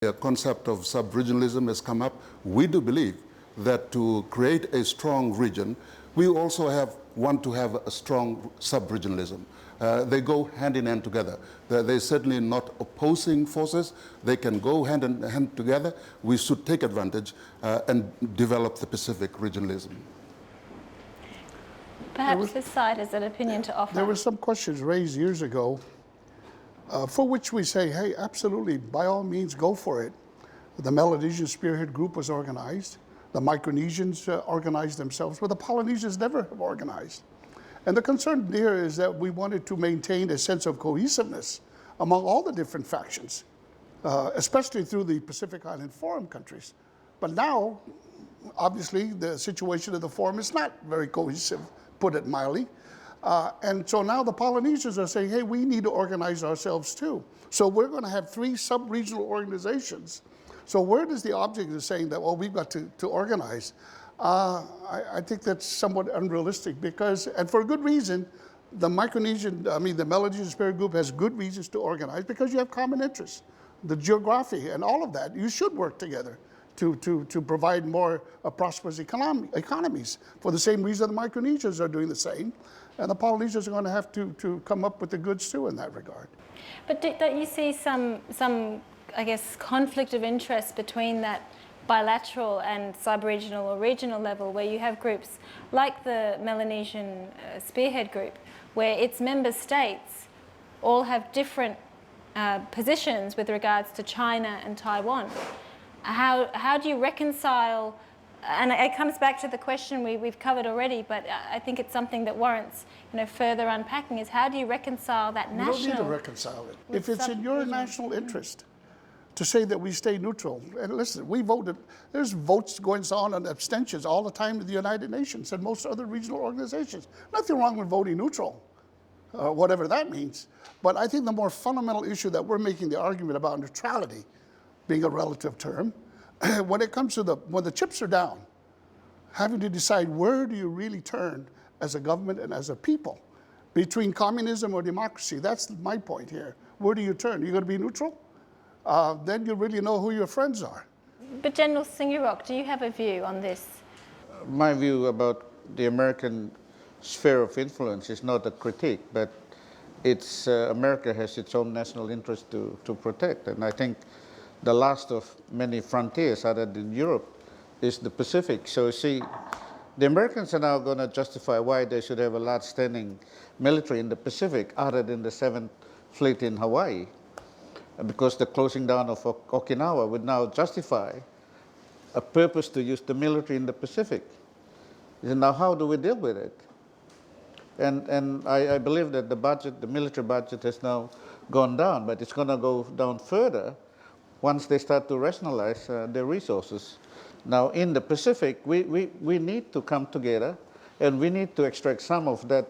The concept of sub-regionalism has come up. We do believe that to create a strong region, we also want to have a strong sub-regionalism. They go hand in hand together. They're certainly not opposing forces. They can go hand in hand together. We should take advantage and develop the Pacific regionalism. Perhaps this side has an opinion to offer. There were some questions raised years ago for which we say, hey, absolutely, by all means, go for it. The Melanesian Spearhead Group was organized. The Micronesians organized themselves, but the Polynesians never have organized. And the concern there is that we wanted to maintain a sense of cohesiveness among all the different factions, especially through the Pacific Island Forum countries. But now, obviously, the situation of the Forum is not very cohesive, put it mildly. And so now the Polynesians are saying, hey, we need to organize ourselves too. So we're going to have 3 sub-regional organizations. So where does the object of saying that, well, we've got to organize? I think that's somewhat unrealistic because, and for a good reason, the Melanesian Spirit Group has good reasons to organize because you have common interests. The geography and all of that, you should work together to provide more prosperous economies. For the same reason the Micronesians are doing the same. And the Polynesians are going to have to come up with the goods too in that regard. But don't you see some, I guess, conflict of interest between that bilateral and sub-regional or regional level where you have groups like the Melanesian Spearhead Group where its member states all have different positions with regards to China and Taiwan? How do you reconcile, and it comes back to the question we've covered already, but I think it's something that warrants further unpacking, is how do you reconcile that national... You don't need to reconcile it. If it's in your national interest to say that we stay neutral, and listen, we voted, there's votes going on abstentions all the time in the United Nations and most other regional organizations. Nothing wrong with voting neutral, whatever that means. But I think the more fundamental issue that we're making the argument about neutrality being a relative term, when it comes to when the chips are down, having to decide where do you really turn as a government and as a people between communism or democracy, that's my point here. Where do you turn? You're going to be neutral? Then you really know who your friends are. But General Singurok, do you have a view on this? My view about the American sphere of influence is not a critique, but it's America has its own national interest to protect, and I think the last of many frontiers other than Europe is the Pacific. So you see, the Americans are now going to justify why they should have a large standing military in the Pacific other than the 7th Fleet in Hawaii, because the closing down of Okinawa would now justify a purpose to use the military in the Pacific. Now how do we deal with it? And I believe that the military budget has now gone down, but it's going to go down further once they start to rationalize their resources. Now in the Pacific, we need to come together and we need to extract some of that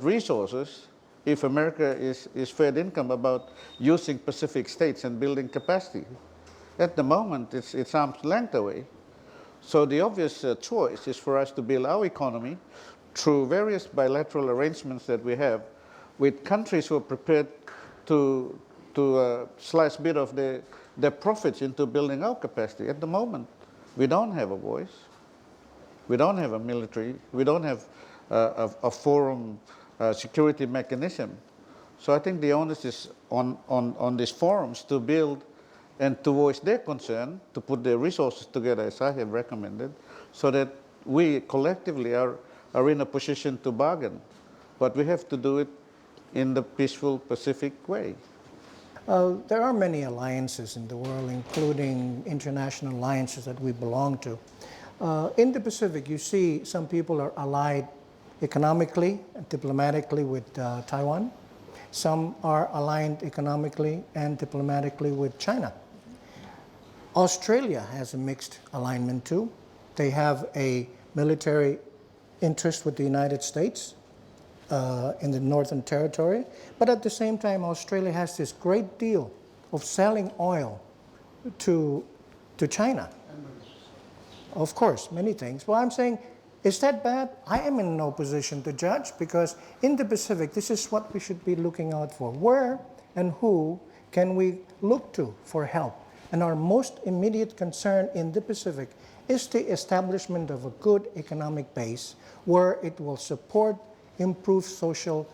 resources if America is fed income about using Pacific states and building capacity. At the moment, it's arm's length away. So the obvious choice is for us to build our economy through various bilateral arrangements that we have with countries who are prepared to slice a bit of their profits into building our capacity. At the moment, we don't have a voice. We don't have a military. We don't have a forum security mechanism. So I think the onus is on these forums to build and to voice their concern, to put their resources together, as I have recommended, so that we collectively are in a position to bargain. But we have to do it in the peaceful Pacific way. There are many alliances in the world, including international alliances that we belong to. In the Pacific, you see some people are allied economically and diplomatically with Taiwan. Some are aligned economically and diplomatically with China. Australia has a mixed alignment too. They have a military interest with the United States in the Northern Territory, but at the same time, Australia has this great deal of selling oil to China. Of course, many things. Well, I'm saying, is that bad? I am in no position to judge, because in the Pacific, this is what we should be looking out for. Where and who can we look to for help? And our most immediate concern in the Pacific is the establishment of a good economic base where it will support improved social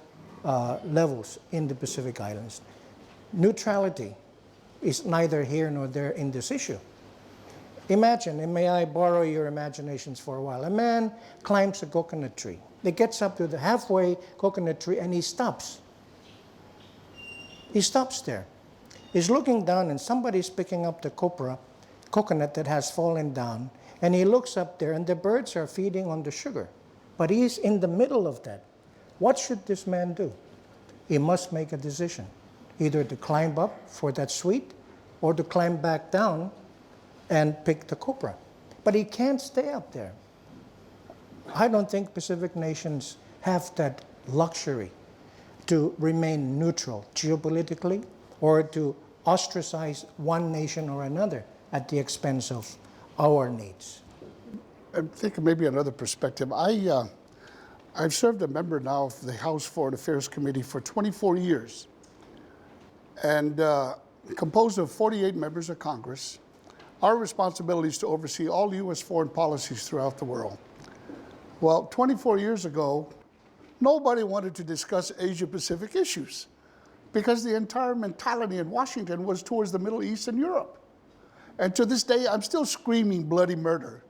levels in the Pacific Islands. Neutrality is neither here nor there in this issue. Imagine, and may I borrow your imaginations for a while, a man climbs a coconut tree. He gets up to the halfway coconut tree and he stops. He stops there. He's looking down and somebody's picking up the coconut that has fallen down, and he looks up there and the birds are feeding on the sugar. But he's in the middle of that. What should this man do? He must make a decision, either to climb up for that sweet or to climb back down and pick the copra. But he can't stay up there. I don't think Pacific nations have that luxury to remain neutral geopolitically or to ostracize one nation or another at the expense of our needs. I think maybe another perspective. I've served a member now of the House Foreign Affairs Committee for 24 years, and composed of 48 members of Congress. Our responsibility is to oversee all U.S. foreign policies throughout the world. Well, 24 years ago, nobody wanted to discuss Asia-Pacific issues because the entire mentality in Washington was towards the Middle East and Europe. And to this day, I'm still screaming bloody murder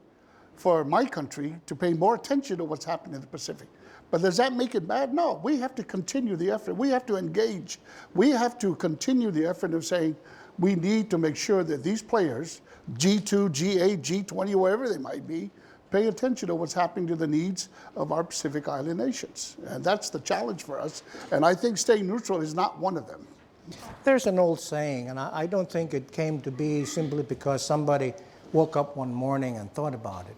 for my country to pay more attention to what's happening in the Pacific. But does that make it bad? No, we have to continue the effort. We have to engage. We have to continue the effort of saying we need to make sure that these players, G2, G8, G20, wherever they might be, pay attention to what's happening to the needs of our Pacific Island nations. And that's the challenge for us. And I think staying neutral is not one of them. There's an old saying, and I don't think it came to be simply because somebody woke up one morning and thought about it.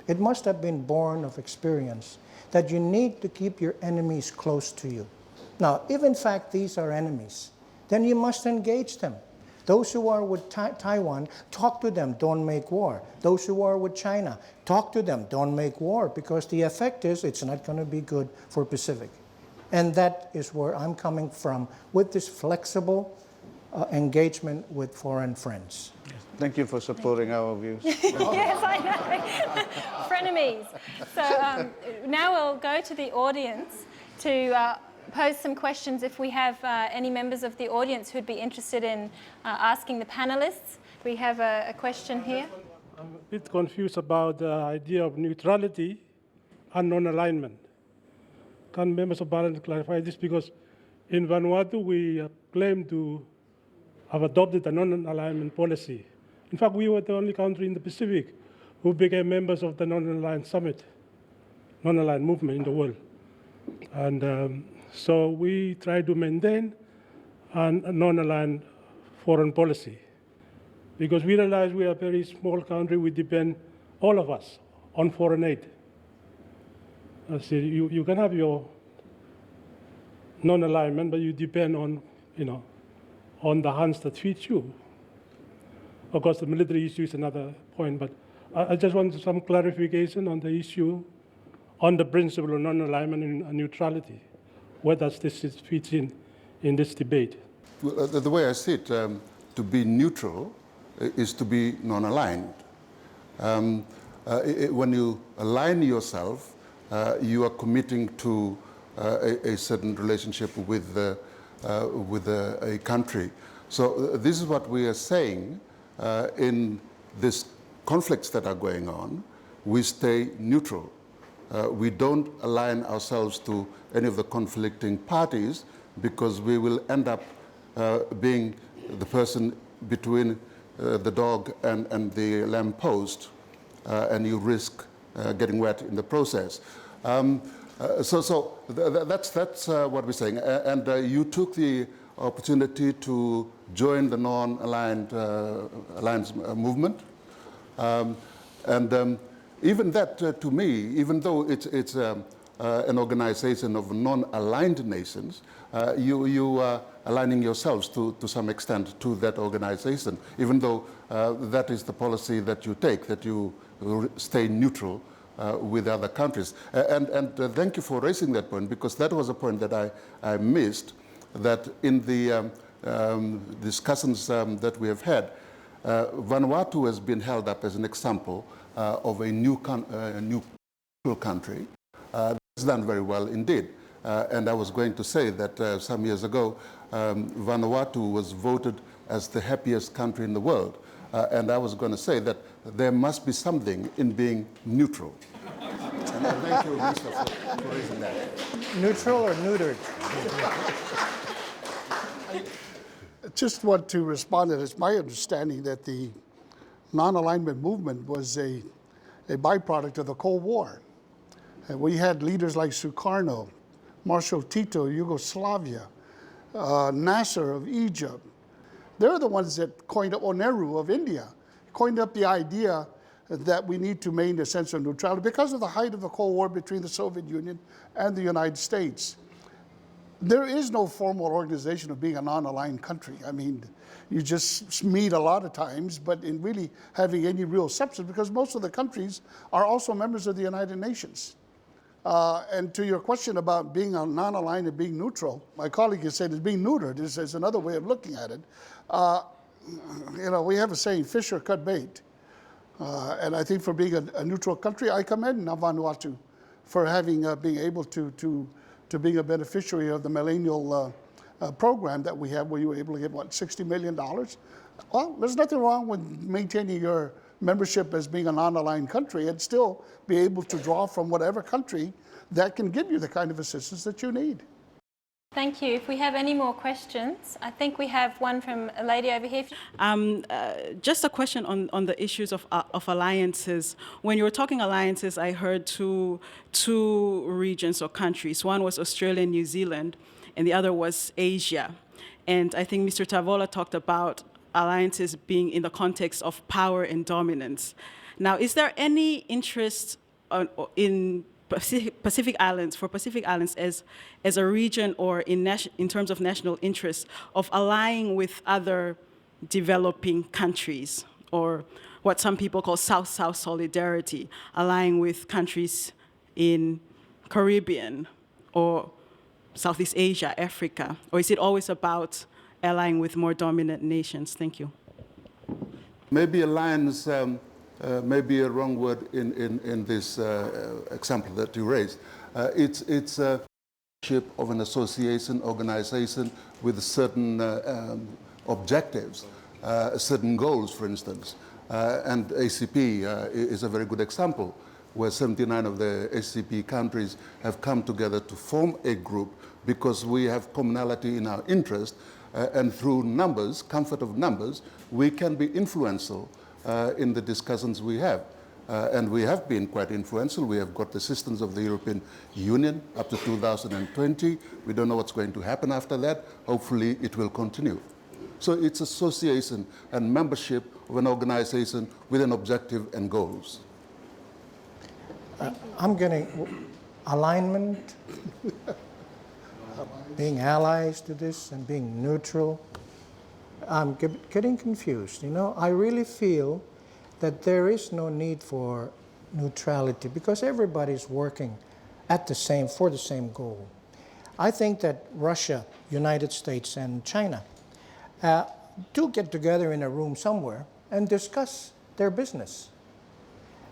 It must have been born of experience that you need to keep your enemies close to you. Now, if in fact these are enemies, then you must engage them. Those who are with Taiwan, talk to them, don't make war. Those who are with China, talk to them, don't make war, because the effect is it's not going to be good for Pacific. And that is where I'm coming from with this flexible engagement with foreign friends. Thank you for supporting our views. Yes, I know. Frenemies. So now we'll go to the audience to pose some questions if we have any members of the audience who'd be interested in asking the panelists. We have a question here. I'm a bit confused about the idea of neutrality and non-alignment. Can members of Parliament clarify this? Because in Vanuatu, we claim to have adopted a non-alignment policy. In fact, we were the only country in the Pacific who became members of the non-aligned summit, non-aligned movement in the world. And so we try to maintain a non-aligned foreign policy because we realize we are a very small country. We depend, all of us, on foreign aid. So you can have your non-alignment, but you depend on, on the hands that feed you. Of course, the military issue is another point, but I just want some clarification on the issue on the principle of non-alignment and neutrality. Where does this fit in this debate? Well, the way I see it, to be neutral is to be non-aligned. When you align yourself, you are committing to a certain relationship with a country. So this is what we are saying in these conflicts that are going on. We stay neutral. We don't align ourselves to any of the conflicting parties because we will end up being the person between the dog and the lamppost, and you risk getting wet in the process. So that's what we're saying. And you took the opportunity to join the non-aligned alliance movement. Even that, to me, even though it's an organization of non-aligned nations, you are aligning yourselves to some extent to that organization, even though that is the policy that you take, that you stay neutral with other countries. And thank you for raising that point, because that was a point that I missed, that in the discussions that we have had, Vanuatu has been held up as an example of a neutral country. It's done very well indeed. And I was going to say that some years ago, Vanuatu was voted as the happiest country in the world. And I was going to say that there must be something in being neutral. And thank you, Lisa, for raising that. Neutral or neutered? Just want to respond to it. It's my understanding that the non-alignment movement was a byproduct of the Cold War. And we had leaders like Sukarno, Marshal Tito, Yugoslavia, Nasser of Egypt. They're the ones that coined up, or Nehru of India, coined up the idea that we need to maintain a sense of neutrality because of the height of the Cold War between the Soviet Union and the United States. There is no formal organization of being a non-aligned country. I mean, you just meet a lot of times, but in really having any real substance, because most of the countries are also members of the United Nations. And to your question about being non-aligned and being neutral, my colleague has said it's being neutered is another way of looking at it. You know, we have a saying, fish or cut bait. And I think for being a neutral country, I commend Vanuatu for having being able to being a beneficiary of the millennial program that we have, where you were able to get, what, $60 million? Well, there's nothing wrong with maintaining your membership as being a non-aligned country and still be able to draw from whatever country that can give you the kind of assistance that you need. Thank you. If we have any more questions, I think we have one from a lady over here. Just a question on the issues of alliances. When you were talking alliances, I heard two regions or countries. One was Australia and New Zealand, and the other was Asia. And I think Mr. Tavola talked about alliances being in the context of power and dominance. Now, is there any interest in Pacific Islands, for Pacific Islands as a region, or in terms of national interest, of allying with other developing countries, or what some people call South-South solidarity, allying with countries in Caribbean or Southeast Asia, Africa? Or is it always about allying with more dominant nations? Thank you. Maybe alliance may be a wrong word in this example that you raised. It's a membership of an association, organization with certain objectives, certain goals, for instance. And ACP is a very good example, where 79 of the ACP countries have come together to form a group because we have commonality in our interest, and through numbers, comfort of numbers, we can be influential in the discussions we have. And we have been quite influential. We have got the assistance of the European Union up to 2020. We don't know what's going to happen after that. Hopefully it will continue. So it's association and membership of an organization with an objective and goals. I'm getting alignment, being allies to this and being neutral. I'm getting confused. You know, I really feel that there is no need for neutrality because everybody's working for the same goal. I think that Russia, United States, and China do get together in a room somewhere and discuss their business.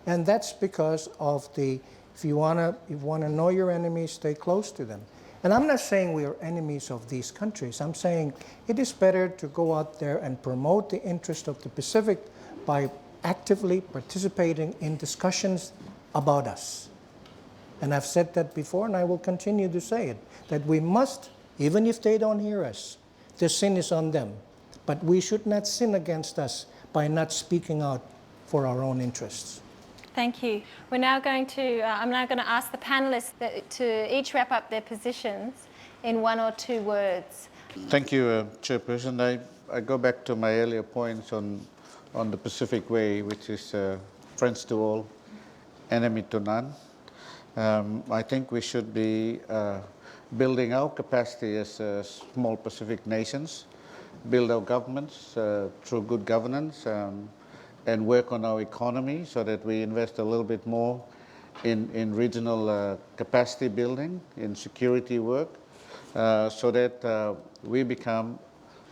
And that's because of if you want to know your enemies, stay close to them. And I'm not saying we are enemies of these countries. I'm saying it is better to go out there and promote the interest of the Pacific by actively participating in discussions about us. And I've said that before, and I will continue to say it, that we must, even if they don't hear us, the sin is on them. But we should not sin against us by not speaking out for our own interests. Thank you. We're now going to, I'm now going to ask the panelists to each wrap up their positions in 1 or 2 words. Thank you, Chairperson. I go back to my earlier points on the Pacific Way, which is friends to all, enemy to none. I think we should be building our capacity as small Pacific nations, build our governments through good governance, and work on our economy so that we invest a little bit more in regional capacity building, in security work, so that we become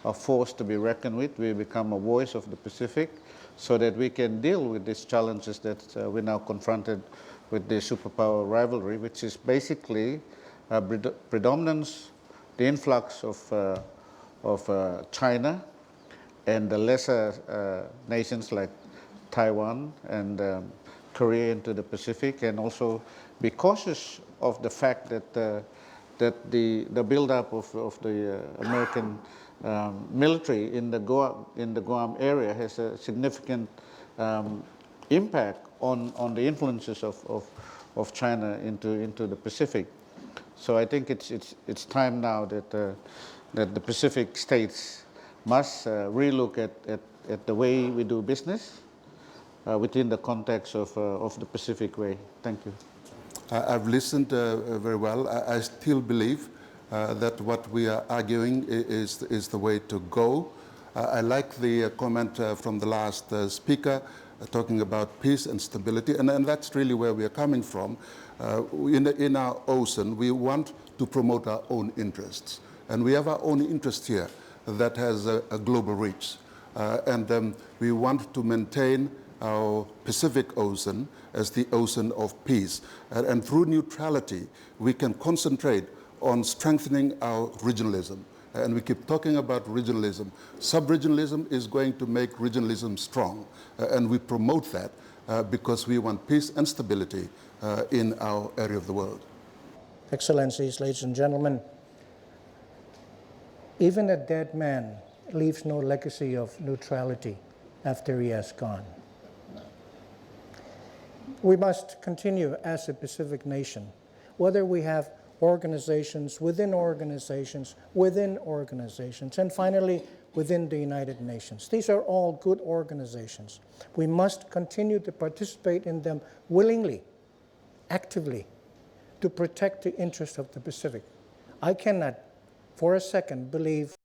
a force to be reckoned with. We become a voice of the Pacific so that we can deal with these challenges that we're now confronted with the superpower rivalry, which is basically predominance, the influx of China and the lesser nations like Taiwan and Korea into the Pacific, and also be cautious of the fact that the buildup of the American military in the Guam area has a significant impact on the influences of China into the Pacific. So I think it's time now that the Pacific states must relook at the way we do business within the context of the Pacific way. Thank you. I've listened very well. I still believe that what we are arguing is the way to go. I like the comment from the last speaker talking about peace and stability, and that's really where we are coming from. In our ocean, we want to promote our own interests, and we have our own interest here that has a global reach, and we want to maintain our Pacific Ocean as the ocean of peace. And through neutrality, we can concentrate on strengthening our regionalism. And we keep talking about regionalism. Sub-regionalism is going to make regionalism strong. And we promote that because we want peace and stability in our area of the world. Excellencies, ladies and gentlemen, even a dead man leaves no legacy of neutrality after he has gone. We must continue as a Pacific nation, whether we have organizations, and finally within the United Nations. These are all good organizations. We must continue to participate in them willingly, actively, to protect the interests of the Pacific. I cannot for a second believe